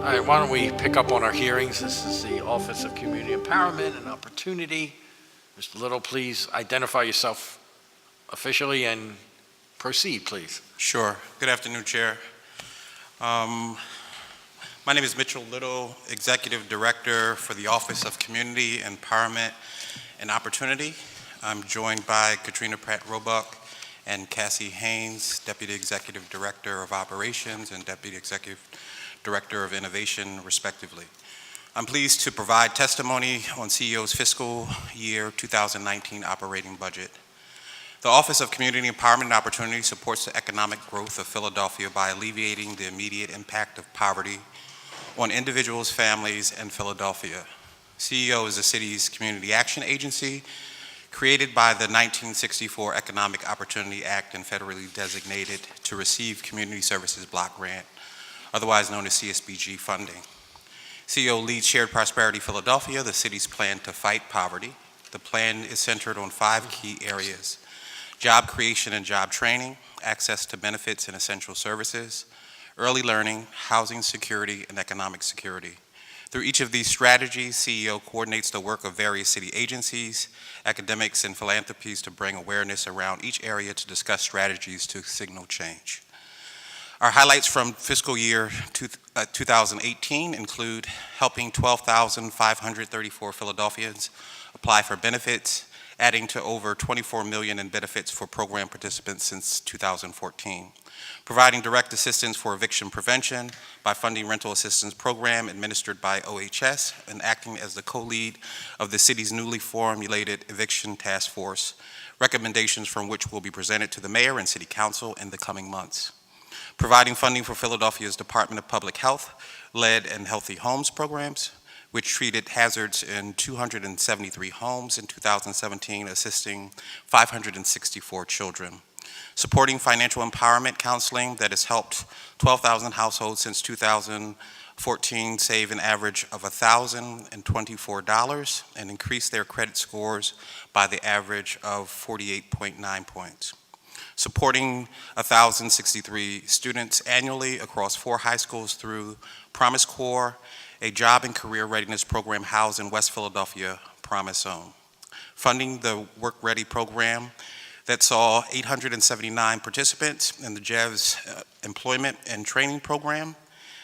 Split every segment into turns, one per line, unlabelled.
All right, why don't we pick up on our hearings? This is the Office of Community Empowerment and Opportunity. Mr. Little, please identify yourself officially and proceed, please.
Sure. Good afternoon, Chair. My name is Mitchell Little, Executive Director for the Office of Community Empowerment and Opportunity. I'm joined by Katrina Pratt-Roebuck and Cassie Haynes, Deputy Executive Director of Operations and Deputy Executive Director of Innovation, respectively. I'm pleased to provide testimony on CEO's Fiscal Year 2019 operating budget. The Office of Community Empowerment and Opportunity supports the economic growth of Philadelphia by alleviating the immediate impact of poverty on individuals, families, and Philadelphia. CEO is the city's community action agency, created by the 1964 Economic Opportunity Act and federally designated to receive Community Services Block Grant, otherwise known as CSBG funding. CEO leads Shared Prosperity Philadelphia, the city's plan to fight poverty. The plan is centered on 5 key areas: job creation and job training, access to benefits and essential services, early learning, housing security, and economic security. Through each of these strategies, CEO coordinates the work of various city agencies, academics, and philanthropies to bring awareness around each area to discuss strategies to signal change. Our highlights from fiscal year 2018 include helping 12,534 Philadelphians apply for benefits, adding to over 24 million in benefits for program participants since 2014. Providing direct assistance for eviction prevention by funding rental assistance program administered by OHS and acting as the co-lead of the city's newly formulated eviction task force, recommendations from which will be presented to the mayor and city council in the coming months. Providing funding for Philadelphia's Department of Public Health lead and healthy homes programs, which treated hazards in 273 homes in 2017, assisting 564 children. Supporting financial empowerment counseling that has helped 12,000 households since 2014 save an average of $1,024 and increase their credit scores by the average of 48.9 points. Supporting 1,063 students annually across 4 high schools through Promise Corps, a job and career readiness program housed in West Philadelphia, Promise Zone. Funding the Work Ready program that saw 879 participants in the JEVS employment and training program,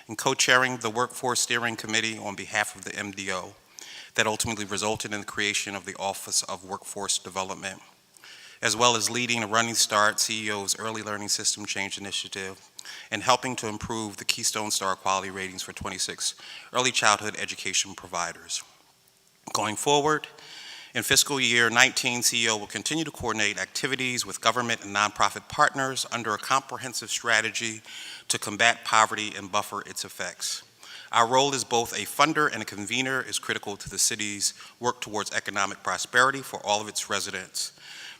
and co-chairing the Workforce Steering Committee on behalf of the MDO that ultimately resulted in the creation of the Office of Workforce Development, as well as leading a Running Start, CEO's Early Learning System Change Initiative, and helping to improve the Keystone Star quality ratings for 26 early childhood education providers. Going forward, in fiscal year 19, CEO will continue to coordinate activities with government and nonprofit partners under a comprehensive strategy to combat poverty and buffer its effects. Our role as both a funder and a convener is critical to the city's work towards economic prosperity for all of its residents.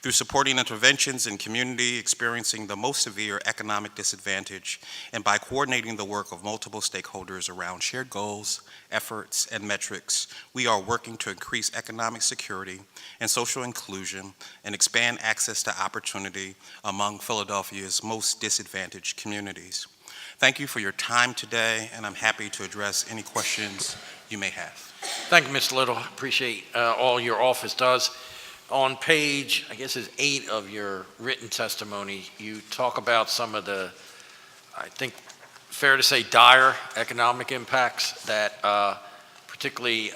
Through supporting interventions in community experiencing the most severe economic disadvantage, and by coordinating the work of multiple stakeholders around shared goals, efforts, and metrics, we are working to increase economic security and social inclusion and expand access to opportunity among Philadelphia's most disadvantaged communities. Thank you for your time today, and I'm happy to address any questions you may have.
Thank you, Mr. Little. Appreciate all your office does. On page, I guess it's 8 of your written testimony, you talk about some of the, I think, fair to say, dire economic impacts that particularly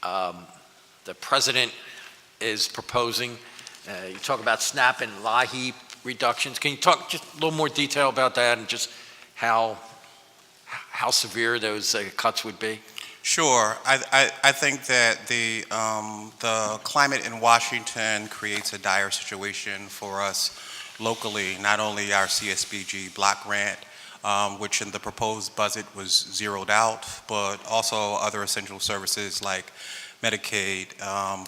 the president is proposing. You talk about SNAP and Liheap reductions. Can you talk just a little more detail about that and just how severe those cuts would be?
Sure. I think that the climate in Washington creates a dire situation for us locally, not only our CSBG block grant, which in the proposed budget was zeroed out, but also other essential services like Medicaid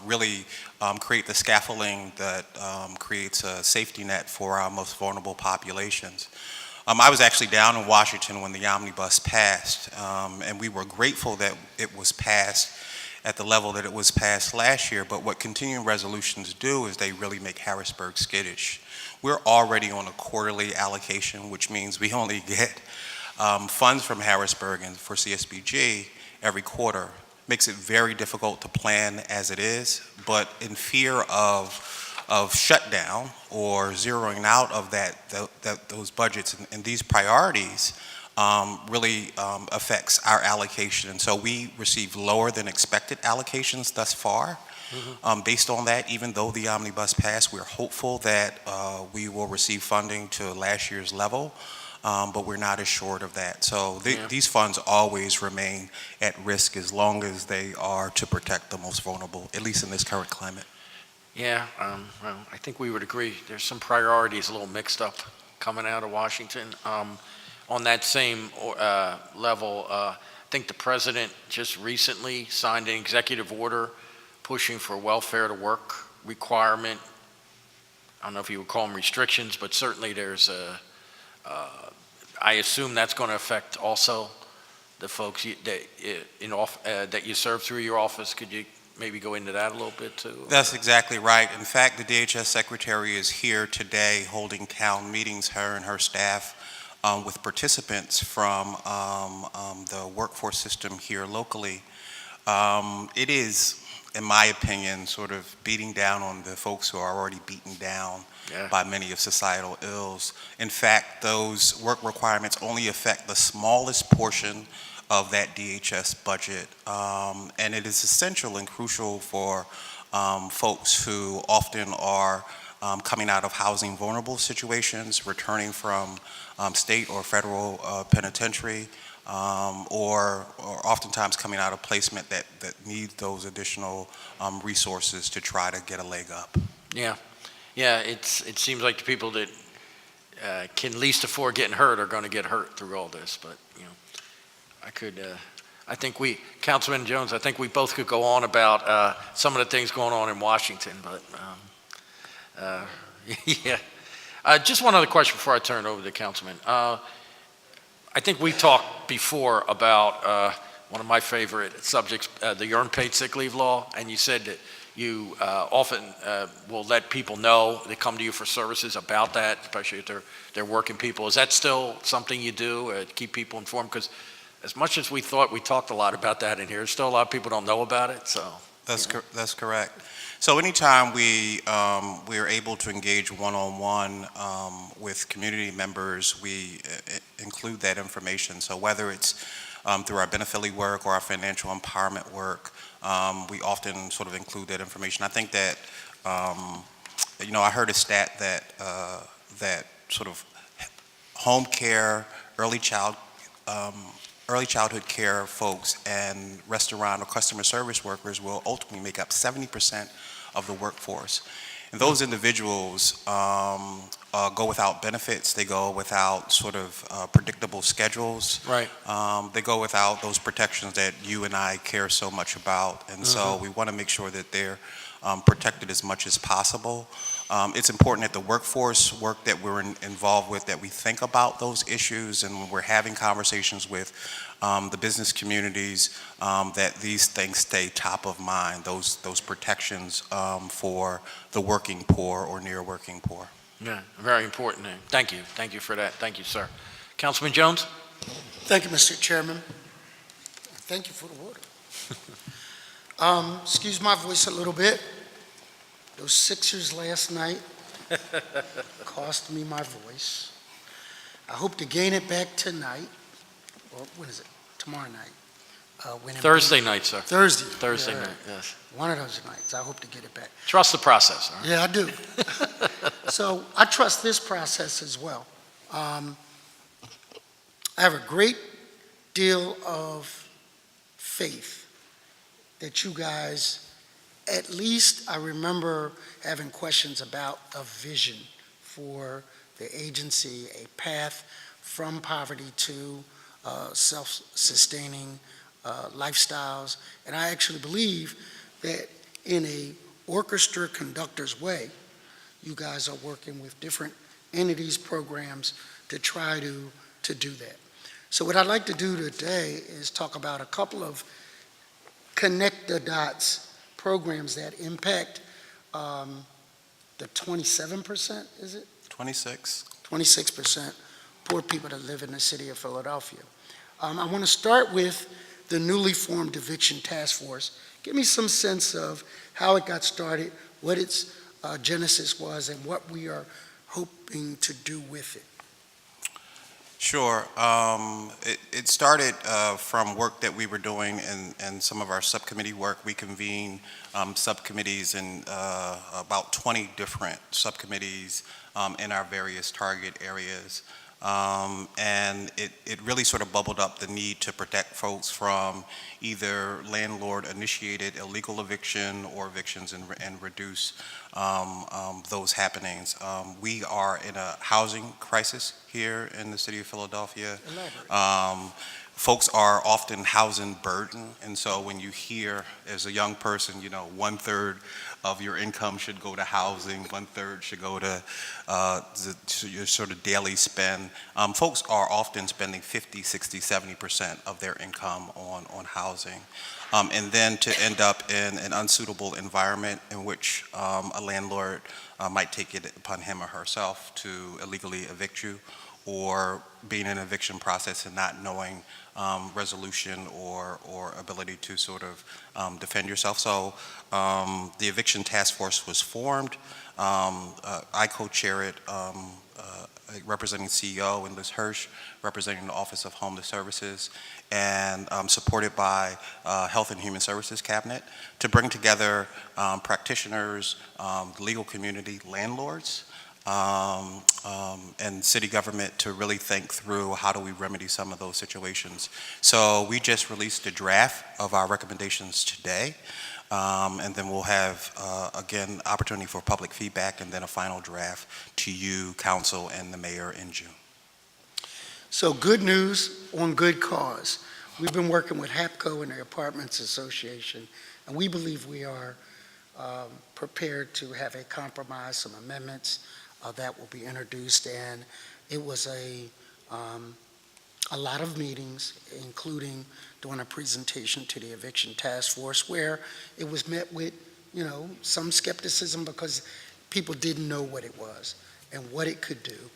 really create the scaffolding that creates a safety net for our most vulnerable populations. I was actually down in Washington when the omnibus passed, and we were grateful that it was passed at the level that it was passed last year, but what continuing resolutions do is they really make Harrisburg skittish. We're already on a quarterly allocation, which means we only get funds from Harrisburg and for CSBG every quarter. Makes it very difficult to plan as it is, but in fear of shutdown or zeroing out of those budgets and these priorities really affects our allocation. And so we received lower than expected allocations thus far. Based on that, even though the omnibus passed, we're hopeful that we will receive funding to last year's level, but we're not assured of that. So these funds always remain at risk as long as they are to protect the most vulnerable, at least in this current climate.
Yeah, well, I think we would agree. There's some priorities a little mixed up coming out of Washington. On that same level, I think the president just recently signed an executive order pushing for welfare to work requirement. I don't know if you would call them restrictions, but certainly there's I assume that's going to affect also the folks that you serve through your office. Could you maybe go into that a little bit too?
That's exactly right. In fact, the DHS secretary is here today holding town meetings, her and her staff, with participants from the workforce system here locally. It is, in my opinion, sort of beating down on the folks who are already beaten down by many of societal ills. In fact, those work requirements only affect the smallest portion of that DHS budget, and it is essential and crucial for folks who often are coming out of housing vulnerable situations, returning from state or federal penitentiary, or oftentimes coming out of placement that need those additional resources to try to get a leg up.
Yeah, it seems like the people that can least afford getting hurt are going to get hurt through all this. But I think Councilman Jones, I think we both could go on about some of the things going on in Washington. But just one other question before I turn it over to the Councilman. I think we talked before about one of my favorite subjects, the earned paid sick leave law, and you said that you often will let people know that come to you for services about that, especially if they're working people. Is that still something you do, to keep people informed? Because as much as we thought we talked a lot about that in here, still a lot of people don't know about it. So
that's correct. So anytime we are able to engage one-on-one with community members, we include that information. So whether it's through our beneficiary work or our financial empowerment work, we often sort of include that information. I think that, I heard a stat that sort of home care, early childhood care folks and restaurant or customer service workers will ultimately make up 70% of the workforce. And those individuals go without benefits. They go without sort of predictable schedules.
Right.
They go without those protections that you and I care so much about. And so we want to make sure that they're protected as much as possible. It's important that the workforce work that we're involved with, that we think about those issues, and when we're having conversations with the business communities, that these things stay top of mind, those protections for the working poor or near working poor.
Yeah, very important. Thank you for that. Thank you, sir. Councilman Jones?
Thank you, Mr. Chairman. Thank you for the water. Excuse my voice a little bit. Those Sixers last night cost me my voice. I hope to gain it back tonight. Or when is it? Tomorrow night.
Thursday night, sir.
Thursday
night, yes.
One of those nights. I hope to get it back.
Trust the process. Huh?
Yeah, I do. So I trust this process as well. I have a great deal of faith that you guys, at least I remember having questions about a vision for the agency, a path from poverty to self-sustaining lifestyles. And I actually believe that in a orchestra conductor's way, you guys are working with different entities, programs to try to do that. So what I'd like to do today is talk about a couple of connect the dots programs that impact the 27%, is it?
26.
26% poor people that live in the city of Philadelphia. I want to start with the newly formed Eviction Task Force. Give me some sense of how it got started, what its genesis was, and what we are hoping to do with it.
Sure. It started from work that we were doing and some of our subcommittee work. We convened subcommittees in about 20 different subcommittees in our various target areas. And it really sort of bubbled up the need to protect folks from either landlord-initiated illegal eviction or evictions and reduce those happenings. We are in a housing crisis here in the city of Philadelphia. Folks are often housing burdened, and so when you hear as a young person, 1/3 of your income should go to housing, 1/3 should go to your sort of daily spend. Folks are often spending 50, 60, 70% of their income on housing. And then to end up in an unsuitable environment in which a landlord might take it upon him or herself to illegally evict you, or being in an eviction process and not knowing resolution or ability to sort of defend yourself. So the Eviction Task Force was formed. I co-chair it, representing CEO and Liz Hirsch, representing the Office of Homeless Services, and supported by Health and Human Services Cabinet to bring together practitioners, the legal community, landlords, and city government to really think through how do we remedy some of those situations. So we just released a draft of our recommendations today, and then we'll have, again, opportunity for public feedback and then a final draft to you, council, and the mayor in June.
So good news on good cause. We've been working with HAPCO and the Apartments Association, and we believe we are prepared to have a compromise, some amendments that will be introduced. And it was a lot of meetings, including doing a presentation to the Eviction Task Force, where it was met with, some skepticism because people didn't know what it was and what it could do.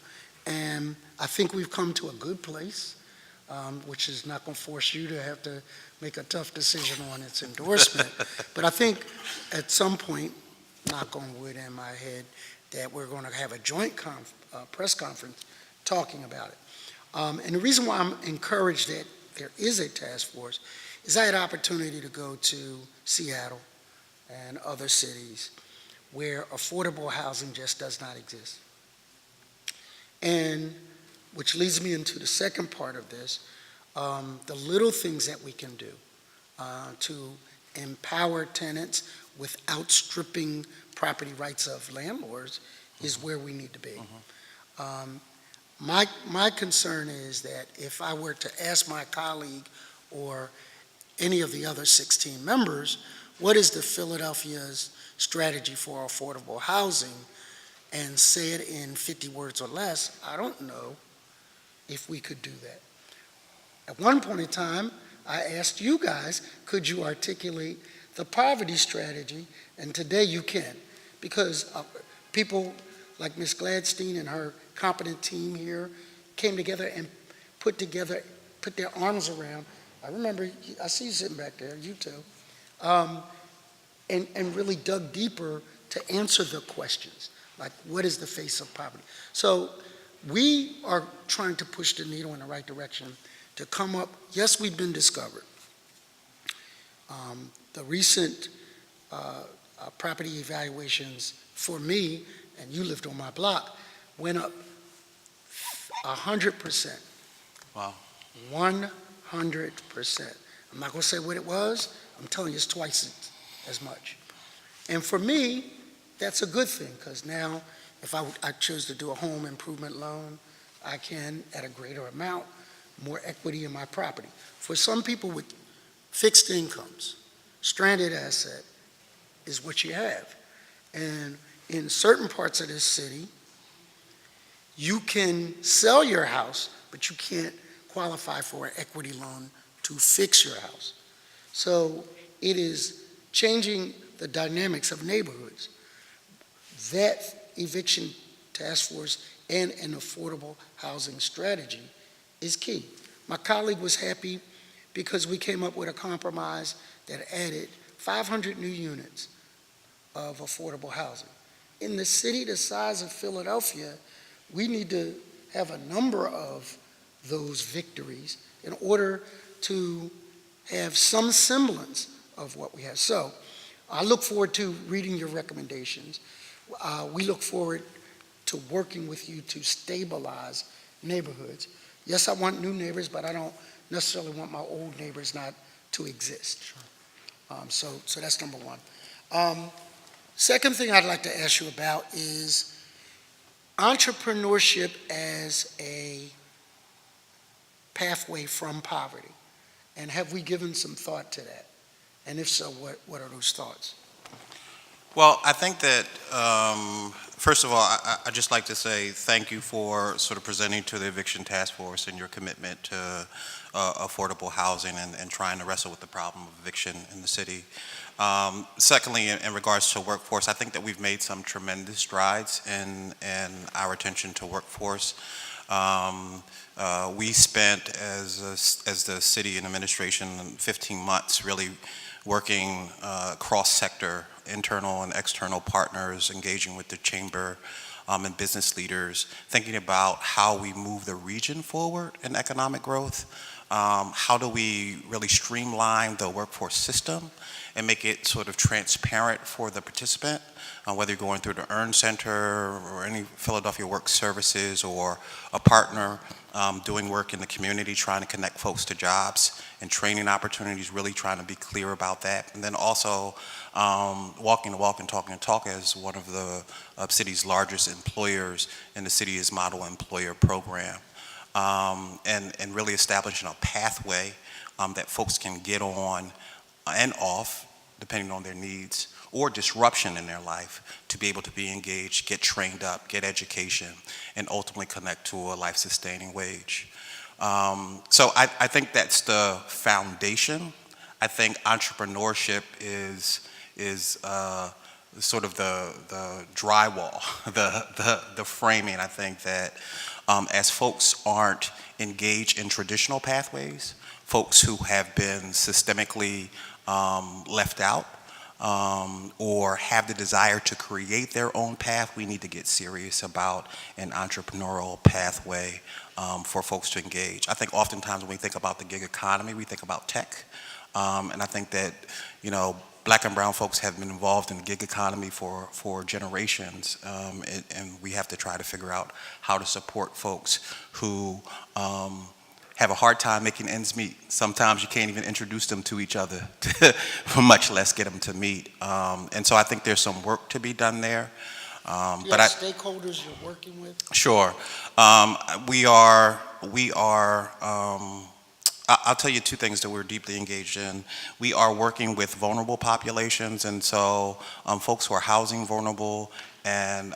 And I think we've come to a good place, which is not going to force you to have to make a tough decision on its endorsement. But I think at some point, knock on wood in my head, that we're going to have a joint press conference talking about it. And the reason why I'm encouraged that there is a task force is I had an opportunity to go to Seattle and other cities where affordable housing just does not exist. And which leads me into the second part of this, the little things that we can do to empower tenants without stripping property rights of landlords is where we need to be. My concern is that if I were to ask my colleague or any of the other 16 members, what is the Philadelphia's strategy for affordable housing, and say it in 50 words or less, I don't know if we could do that. At one point in time, I asked you guys, could you articulate the poverty strategy? And today you can, because people like Ms. Gladstein and her competent team here came together and put their arms around, I remember, I see you sitting back there, you too, and really dug deeper to answer the questions, like what is the face of poverty? So we are trying to push the needle in the right direction to come up, yes, we've been discovered. The recent property evaluations for me, and you lived on my block, went up 100%.
Wow.
100%. I'm not going to say what it was. I'm telling you it's twice as much. And for me, that's a good thing, because now if I choose to do a home improvement loan, I can, at a greater amount, more equity in my property. For some people with fixed incomes, stranded asset is what you have. And in certain parts of this city, you can sell your house, but you can't qualify for an equity loan to fix your house. So it is changing the dynamics of neighborhoods. That Eviction Task Force and an affordable housing strategy is key. My colleague was happy because we came up with a compromise that added 500 new units of affordable housing. In the city the size of Philadelphia, we need to have a number of those victories in order to have some semblance of what we have. So I look forward to reading your recommendations. We look forward to working with you to stabilize neighborhoods. Yes, I want new neighbors, but I don't necessarily want my old neighbors not to exist. So that's number one. Second thing I'd like to ask you about is entrepreneurship as a pathway from poverty. And have we given some thought to that? And if so, what are those thoughts?
Well, I think that, first of all, I'd just like to say thank you for sort of presenting to the Eviction Task Force and your commitment to affordable housing and trying to wrestle with the problem of eviction in the city. Secondly, in regards to workforce, I think that we've made some tremendous strides in our attention to workforce. We spent, as the city and administration, 15 months really working cross-sector, internal and external partners, engaging with the chamber and business leaders, thinking about how we move the region forward in economic growth. How do we really streamline the workforce system and make it sort of transparent for the participant, whether you're going through the Earn Center or any Philadelphia Work Services or a partner doing work in the community, trying to connect folks to jobs and training opportunities, really trying to be clear about that. And then also walking the walk and talking the talk as one of the city's largest employers in the city's model employer program. And really establishing a pathway that folks can get on and off, depending on their needs, or disruption in their life, to be able to be engaged, get trained up, get education, and ultimately connect to a life-sustaining wage. So I think that's the foundation. I think entrepreneurship is sort of the drywall, the framing. I think that as folks aren't engaged in traditional pathways, folks who have been systemically left out or have the desire to create their own path, we need to get serious about an entrepreneurial pathway for folks to engage. I think oftentimes when we think about the gig economy, we think about tech. And I think that, Black and brown folks have been involved in the gig economy for generations, and we have to try to figure out how to support folks who have a hard time making ends meet. Sometimes you can't even introduce them to each other, much less get them to meet. And so I think there's some work to be done there.
But stakeholders you're working with?
Sure. We are. I'll tell you two things that we're deeply engaged in. We are working with vulnerable populations, and so folks who are housing vulnerable and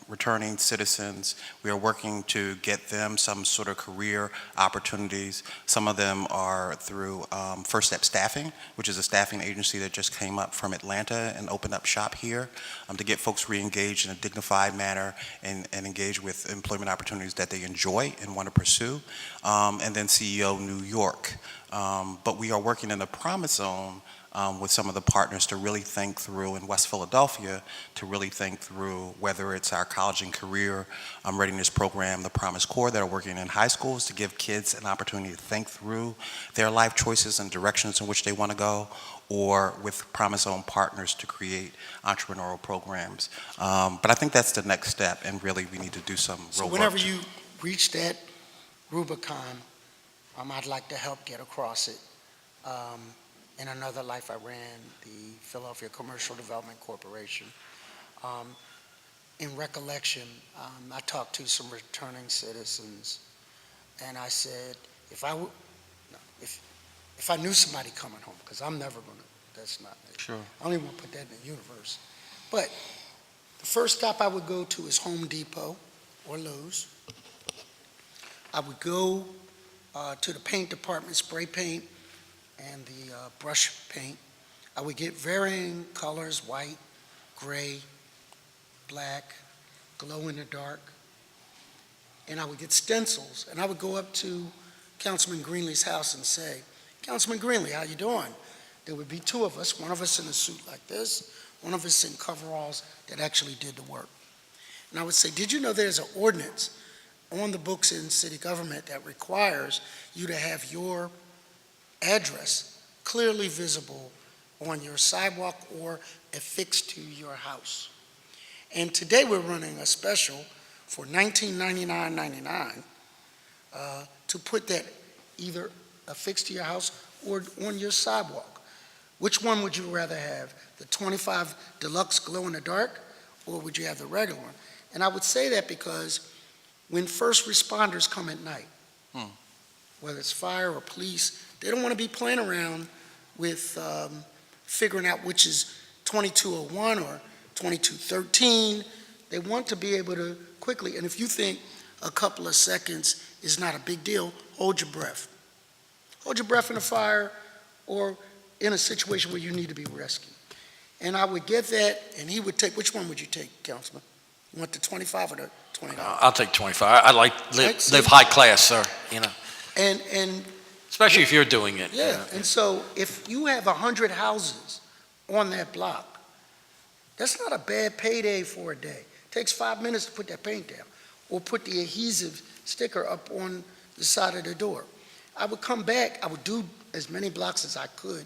returning citizens, we are working to get them some sort of career opportunities. Some of them are through First Step Staffing, which is a staffing agency that just came up from Atlanta and opened up shop here to get folks re-engaged in a dignified manner and engage with employment opportunities that they enjoy and want to pursue. And then CEO New York. But we are working in the Promise Zone with some of the partners to really think through, in West Philadelphia, to really think through whether it's our college and career readiness program, the Promise Corps, that are working in high schools to give kids an opportunity to think through their life choices and directions in which they want to go, or with Promise Zone partners to create entrepreneurial programs. But I think that's the next step, and really we need to do some real work.
So whenever you reach that Rubicon, I'd like to help get across it. In another life, I ran the Philadelphia Commercial Development Corporation. In recollection, I talked to some returning citizens, and I said, if I knew somebody coming home, because I'm never going to, that's not me.
Sure.
I don't even want to put that in the universe. But the first stop I would go to is Home Depot or Lowe's. I would go to the paint department, spray paint, and the brush paint. I would get varying colors, white, gray, black, glow in the dark, and I would get stencils, and I would go up to Councilman Greenlee's house and say, Councilman Greenlee, how you doing? There would be two of us, one of us in a suit like this, one of us in coveralls that actually did the work. And I would say, did you know there's an ordinance on the books in city government that requires you to have your address clearly visible on your sidewalk or affixed to your house? And today we're running a special for $19.99.99 to put that either affixed to your house or on your sidewalk. Which one would you rather have? The 25 Deluxe Glow in the Dark, or would you have the regular one? And I would say that because when first responders come at night, whether it's fire or police, they don't want to be playing around with figuring out which is 2201 or 2213. They want to be able to quickly, and if you think a couple of seconds is not a big deal, hold your breath. Hold your breath in a fire or in a situation where you need to be rescued. And I would get that, and he would take, which one would you take, Councilman? You want the 25 or the $20?
I'll take 25. I like live high class, sir, you know,
And
especially if you're doing it.
yeah, and so if you have 100 houses on that block, that's not a bad payday for a day. It takes 5 minutes to put that paint down or put the adhesive sticker up on the side of the door. I would come back, I would do as many blocks as I could,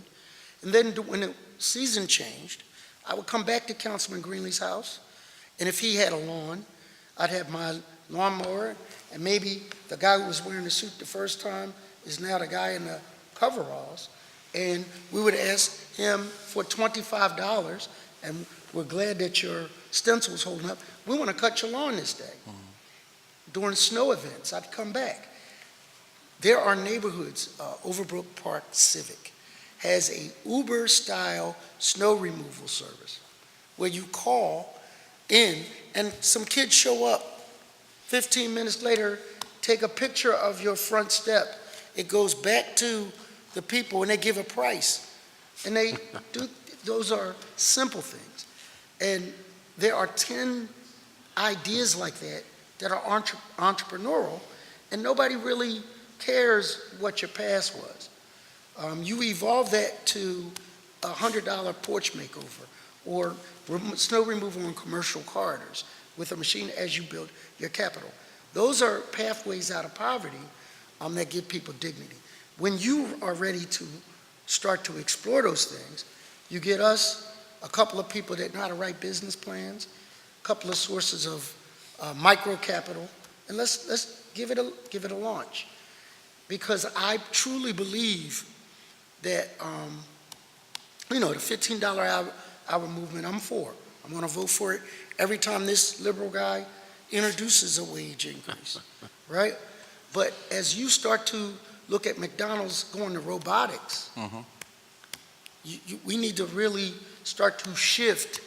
and then when the season changed, I would come back to Councilman Greenlee's house, and if he had a lawn, I'd have my lawnmower, and maybe the guy who was wearing the suit the first time is now the guy in the coveralls, and we would ask him for $25, and we're glad that your stencil's holding up. We want to cut your lawn this day. During snow events, I'd come back. There are neighborhoods, Overbrook Park Civic has a Uber-style snow removal service where you call in and some kids show up. 15 minutes later, take a picture of your front step. It goes back to the people and they give a price. And they do, those are simple things. And there are 10 ideas like that that are entrepreneurial, and nobody really cares what your past was. You evolve that to a $100 porch makeover or snow removal on commercial corridors with a machine as you build your capital. Those are pathways out of poverty that give people dignity. When you are ready to start to explore those things, you get us a couple of people that know how to write business plans, a couple of sources of micro capital, and let's give it a launch. Because I truly believe that, the $15 hour movement, I'm for. I'm going to vote for it every time this liberal guy introduces a wage increase, right? But as you start to look at McDonald's going to robotics, we need to really start to shift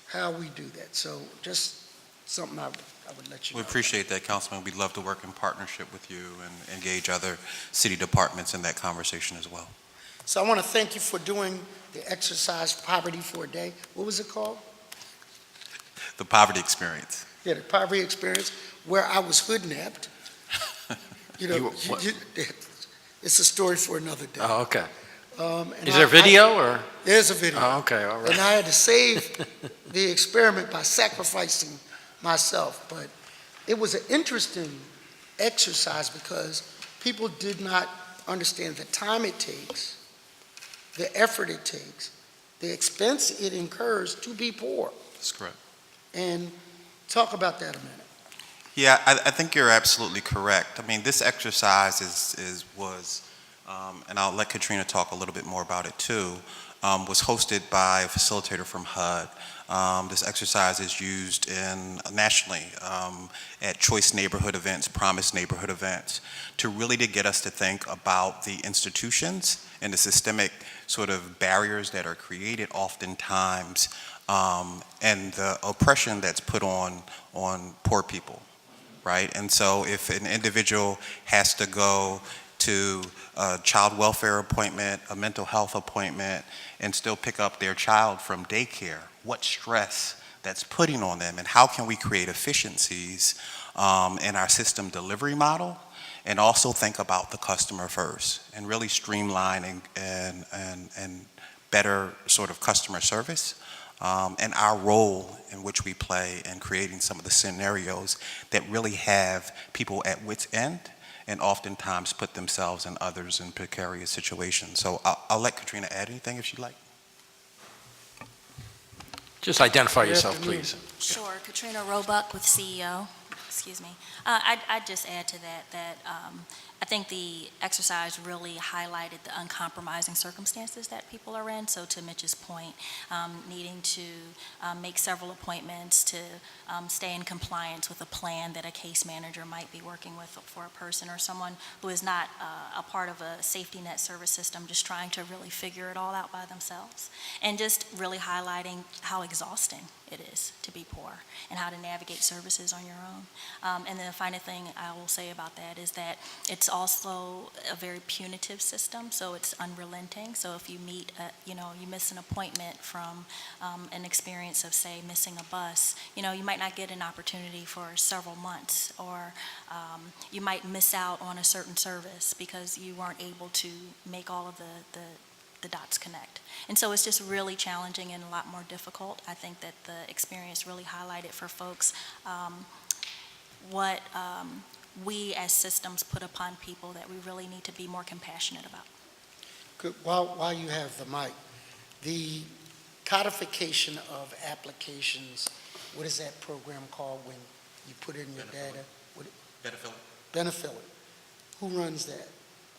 how we do that. So just something I would let you know.
We appreciate that, Councilman. We'd love to work in partnership with you and engage other city departments in that conversation as well.
So I want to thank you for doing the exercise Poverty for a Day. What was it called?
The poverty experience.
Yeah, the poverty experience, where I was hoodnapped. It's a story for another day.
Oh, okay.
And
Is there video or?
There's a video.
Oh, okay, all right.
And I had to save the experiment by sacrificing myself. But it was an interesting exercise because people did not understand the time it takes, the effort it takes, the expense it incurs to be poor.
That's correct.
And talk about that a minute.
Yeah, I think you're absolutely correct. I mean, this exercise was, and I'll let Katrina talk a little bit more about it too, was hosted by a facilitator from HUD. This exercise is used nationally at choice neighborhood events, promise neighborhood events, to get us to think about the institutions and the systemic sort of barriers that are created oftentimes and the oppression that's put on poor people, right? And so if an individual has to go to a child welfare appointment, a mental health appointment, and still pick up their child from daycare, what stress that's putting on them, and how can we create efficiencies in our system delivery model, and also think about the customer first, and really streamline and better sort of customer service, and our role in which we play in creating some of the scenarios that really have people at wit's end and oftentimes put themselves and others in precarious situations. So I'll let Katrina add anything if she'd like.
Just identify
Good
yourself,
afternoon.
please.
Sure, Katrina Roebuck with CEO. Excuse me. I'd just add to that I think the exercise really highlighted the uncompromising circumstances that people are in. So to Mitch's point, needing to make several appointments to stay in compliance with a plan that a case manager might be working with for a person, or someone who is not a part of a safety net service system, just trying to really figure it all out by themselves. And just really highlighting how exhausting it is to be poor and how to navigate services on your own. And then the final thing I will say about that is that it's also a very punitive system, so it's unrelenting. So if you you miss an appointment from an experience of, say, missing a bus, you might not get an opportunity for several months, or you might miss out on a certain service because you weren't able to make all of the dots connect. And so it's just really challenging and a lot more difficult. I think that the experience really highlighted for folks what we as systems put upon people that we really need to be more compassionate about.
Good. While you have the mic, the codification of applications, what is that program called when you put in your data? Benefit. Who runs that?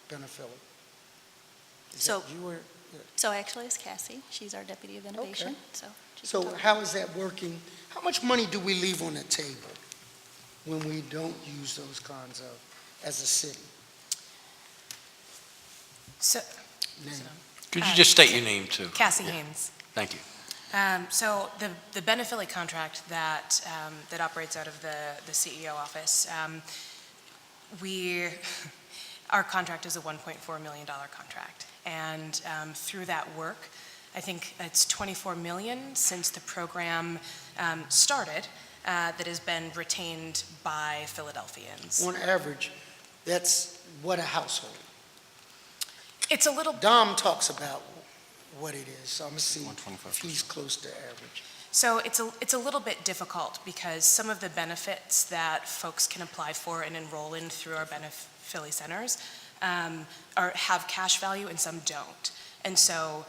Benefit.
So-
You or?
So actually it's Cassie. She's our Deputy of Innovation.
Okay.
So she
So
can talk.
how is that working? How much money do we leave on the table when we don't use those kinds of, as a city?
So,
Name.
Could you just state your name, too?
Cassie Haynes.
Thank you.
So the Benephili contract that operates out of the CEO office, our contract is a $1.4 million contract. And through that work, I think it's $24 million since the program started that has been retained by Philadelphians.
On average, that's what a household.
It's a little
Dom talks about what it is, so I'm gonna see
125%.
if he's close to average.
So it's a little bit difficult because some of the benefits that folks can apply for and enroll in through our Benephili centers have cash value and some don't. And so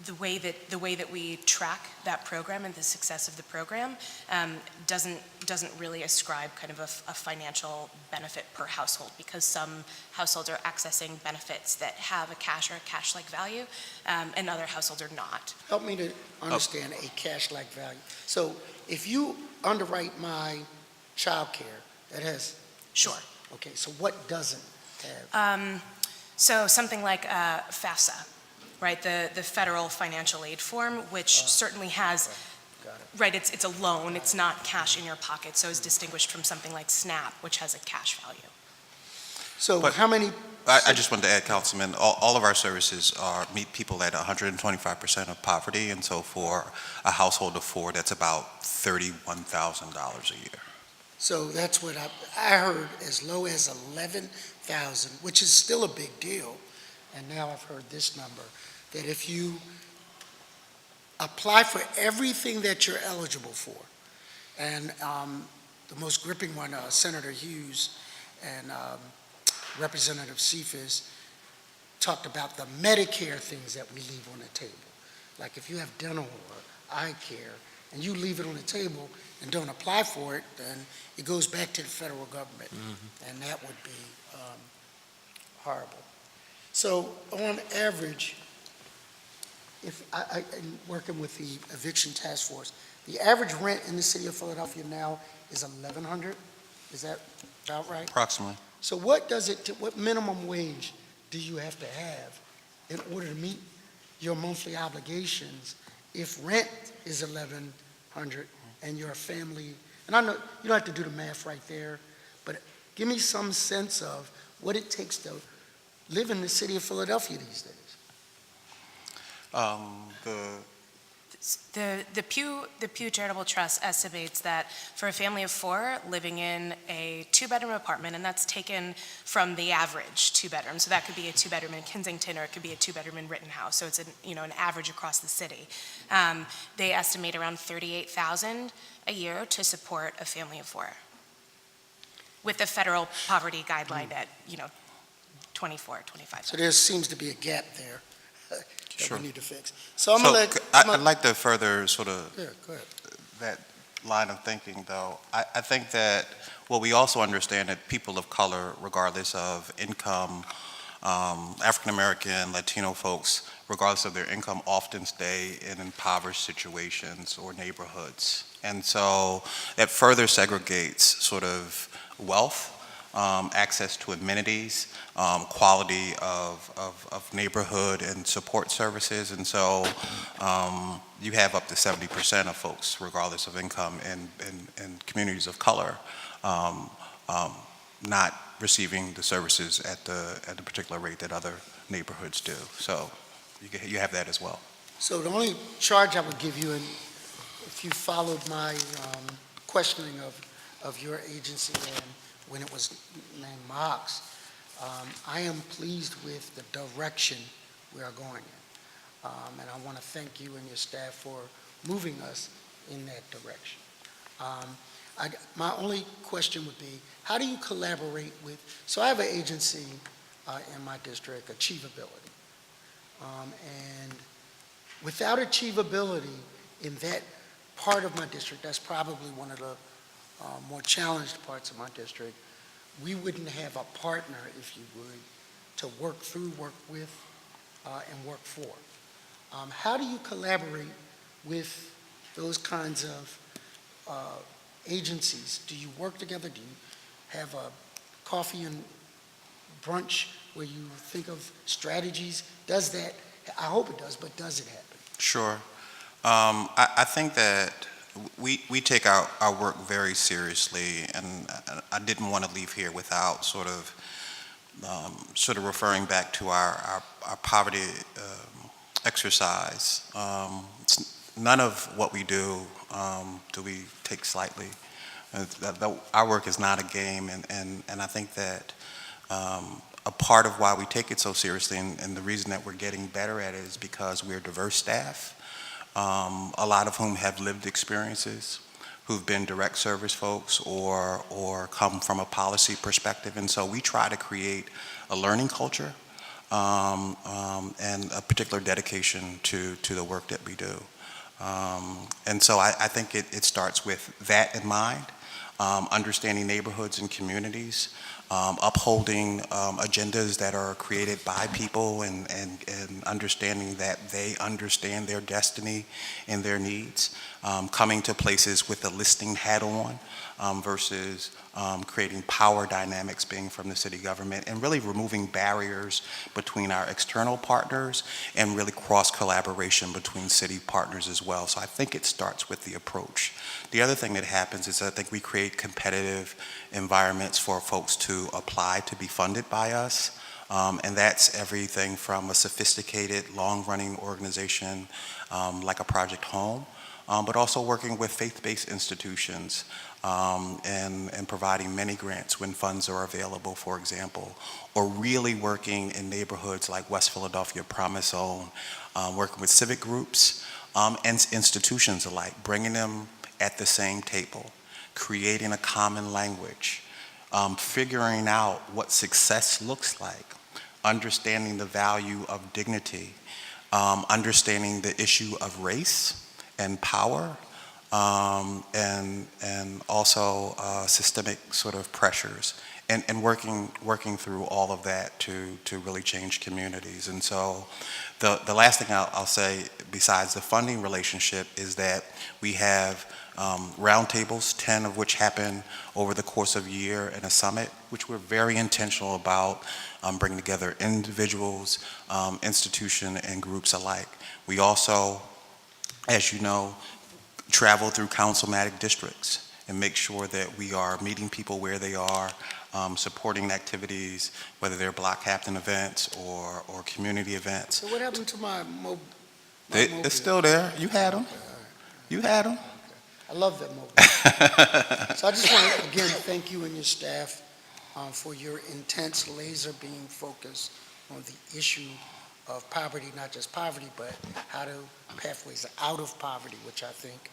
the way that we track that program and the success of the program doesn't really ascribe kind of a financial benefit per household, because some households are accessing benefits that have a cash or a cash-like value, and other households are not.
Help me to understand a cash-like value. So if you underwrite my child care, that has.
Sure.
Okay, so what doesn't have?
So something like FAFSA, right? The federal financial aid form, which certainly has,
Got it.
right, it's a loan, it's not cash in your pocket, so it's distinguished from something like SNAP, which has a cash value.
So
But-
how many?
I just wanted to add, Councilman, all of our services meet people at 125% of poverty, and so for a household of four, that's about $31,000 a year.
So that's what I heard, as low as 11,000, which is still a big deal. And now I've heard this number, that if you apply for everything that you're eligible for, and the most gripping one, Senator Hughes and Representative Cephas talked about the Medicare things that we leave on the table. Like if you have dental or eye care, and you leave it on the table and don't apply for it, then it goes back to the federal government, and that would be horrible. So on average, if I'm working with the eviction task force, the average rent in the city of Philadelphia now is $1,100. Is that about right?
Approximately.
So what minimum wage do you have to have in order to meet your monthly obligations if rent is $1,100 and you're a family? And I know you don't have to do the math right there, but give me some sense of what it takes to live in the city of Philadelphia these days.
The Pew Charitable Trust estimates that for a family of 4 living in a 2-bedroom apartment, and that's taken from the average 2-bedroom, so that could be a 2-bedroom in Kensington or it could be a 2-bedroom in Rittenhouse, so it's an average across the city. They estimate around $38,000 a year to support a family of 4, with the federal poverty guideline at $24,000,
So
$25,000.
there seems to be a gap there that
Sure.
we need to fix. So I'm gonna
So
let,
I'd like to further sort of
yeah, go ahead.
that line of thinking, though. I think that, well, we also understand that people of color, regardless of income, African-American, Latino folks, regardless of their income, often stay in impoverished situations or neighborhoods. And so that further segregates sort of wealth, access to amenities, quality of neighborhood and support services. And so you have up to 70% of folks, regardless of income, in communities of color, not receiving the services at the particular rate that other neighborhoods do. So you have that as well.
So the only charge I would give you, and if you followed my questioning of your agency and when it was named Mox, I am pleased with the direction we are going in. And I want to thank you and your staff for moving us in that direction. My only question would be, how do you collaborate with, so I have an agency in my district, Achievability. And without achievability in that part of my district, that's probably one of the more challenged parts of my district, we wouldn't have a partner, if you would, to work through, work with, and work for. How do you collaborate with those kinds of agencies? Do you work together? Do you have a coffee and brunch where you think of strategies? Does that, I hope it does, but does it happen?
Sure. I think that we take our work very seriously, and I didn't want to leave here without sort of referring back to our poverty exercise. None of what we do we take slightly. Our work is not a game, and I think that a part of why we take it so seriously, and the reason that we're getting better at it, is because we're diverse staff. A lot of whom have lived experiences, who've been direct service folks or come from a policy perspective. And so we try to create a learning culture and a particular dedication to the work that we do. And so I think it starts with that in mind, understanding neighborhoods and communities, upholding agendas that are created by people and understanding that they understand their destiny and their needs, coming to places with a listening hat on versus creating power dynamics being from the city government, and really removing barriers between our external partners and really cross collaboration between city partners as well. So I think it starts with the approach. The other thing that happens is I think we create competitive environments for folks to apply to be funded by us. And that's everything from a sophisticated, long-running organization like a Project Home, but also working with faith-based institutions and providing many grants when funds are available, for example, or really working in neighborhoods like West Philadelphia Promise Zone, working with civic groups and institutions alike, bringing them at the same table, creating a common language, figuring out what success looks like, understanding the value of dignity, understanding the issue of race and power, and also systemic sort of pressures, and working through all of that to really change communities. And so the last thing I'll say, besides the funding relationship, is that we have roundtables, 10 of which happen over the course of a year, and a summit, which we're very intentional about bringing together individuals, institution, and groups alike. We also, as you know, travel through councilmatic districts and make sure that we are meeting people where they are, supporting activities, whether they're block captain events or community events.
So what happened to my
It's still there. You had them. You had them.
I love that mobile. So I just want to, again, thank you and your staff for your intense laser beam focus on the issue of poverty, not just poverty, but how to pathways out of poverty, which I think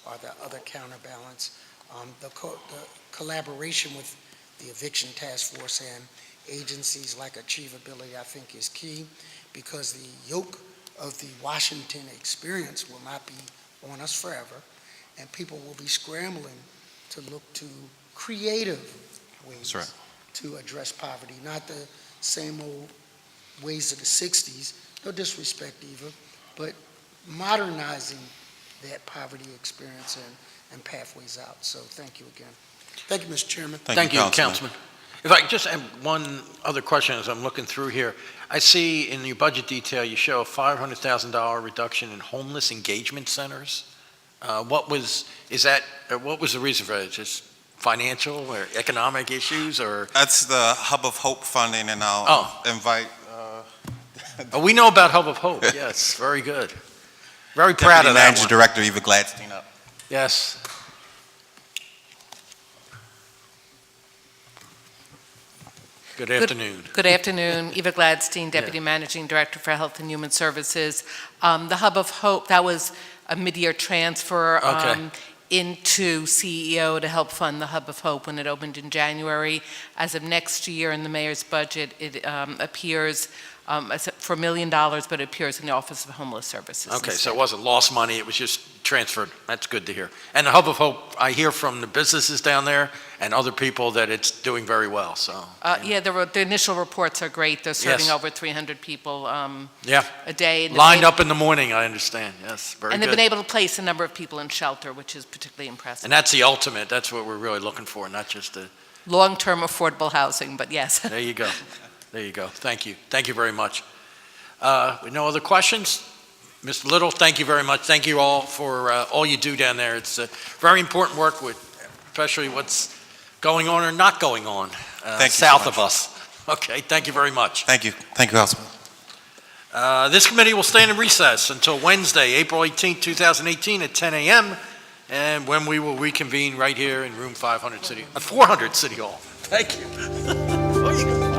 are the other counterbalance. The collaboration with the Eviction Task Force and agencies like Achievability, I think, is key, because the yoke of the Washington experience will not be on us forever, and people will be scrambling to look to creative ways
That's right.
to address poverty, not the same old ways of the 60s, no disrespect either, but modernizing that poverty experience and pathways out. So thank you again. Thank you, Mr. Chairman.
Thank you, Councilman. If I could just have one other question as I'm looking through here. I see in your budget detail, you show a $500,000 reduction in homeless engagement centers. What was the reason for that? Just financial or economic issues, or?
That's the Hub of Hope funding, and I'll invite
Oh, we know about Hub of Hope, yes, very good. Very proud
Deputy
of that
Manager
one.
Director Eva Gladstein up.
Yes. Good afternoon.
Good afternoon. Eva Gladstein, Deputy Managing Director for Health and Human Services. The Hub of Hope, that was a mid-year transfer
Okay.
into CEO to help fund the Hub of Hope when it opened in January. As of next year in the mayor's budget, it appears for $1 million, but it appears in the Office of Homeless Services.
Okay, so
instead.
it wasn't lost money, it was just transferred. That's good to hear. And the Hub of Hope, I hear from the businesses down there and other people that it's doing very well, so.
Yeah, the initial reports are great. They're serving
Yes.
over 300 people
Yeah,
a day. And
lined up in the morning, I understand, yes, very
And they've been
good.
able to place a number of people in shelter, which is particularly impressive.
And that's the ultimate, that's what we're really looking for, not just the,
Long-term affordable housing, but yes.
there you go. There you go, thank you very much. With no other questions? Mr. Little, thank you very much. Thank you all for all you do down there. It's very important work with, especially what's going on or not going on
Thank you so
south
much.
of us. Okay, thank you very much.
Thank you. Thank you, Councilman.
This committee will stand in recess until Wednesday, April 18, 2018 at 10 a.m. and when we will reconvene right here in room 400 City Hall. Thank you. Oh, you go.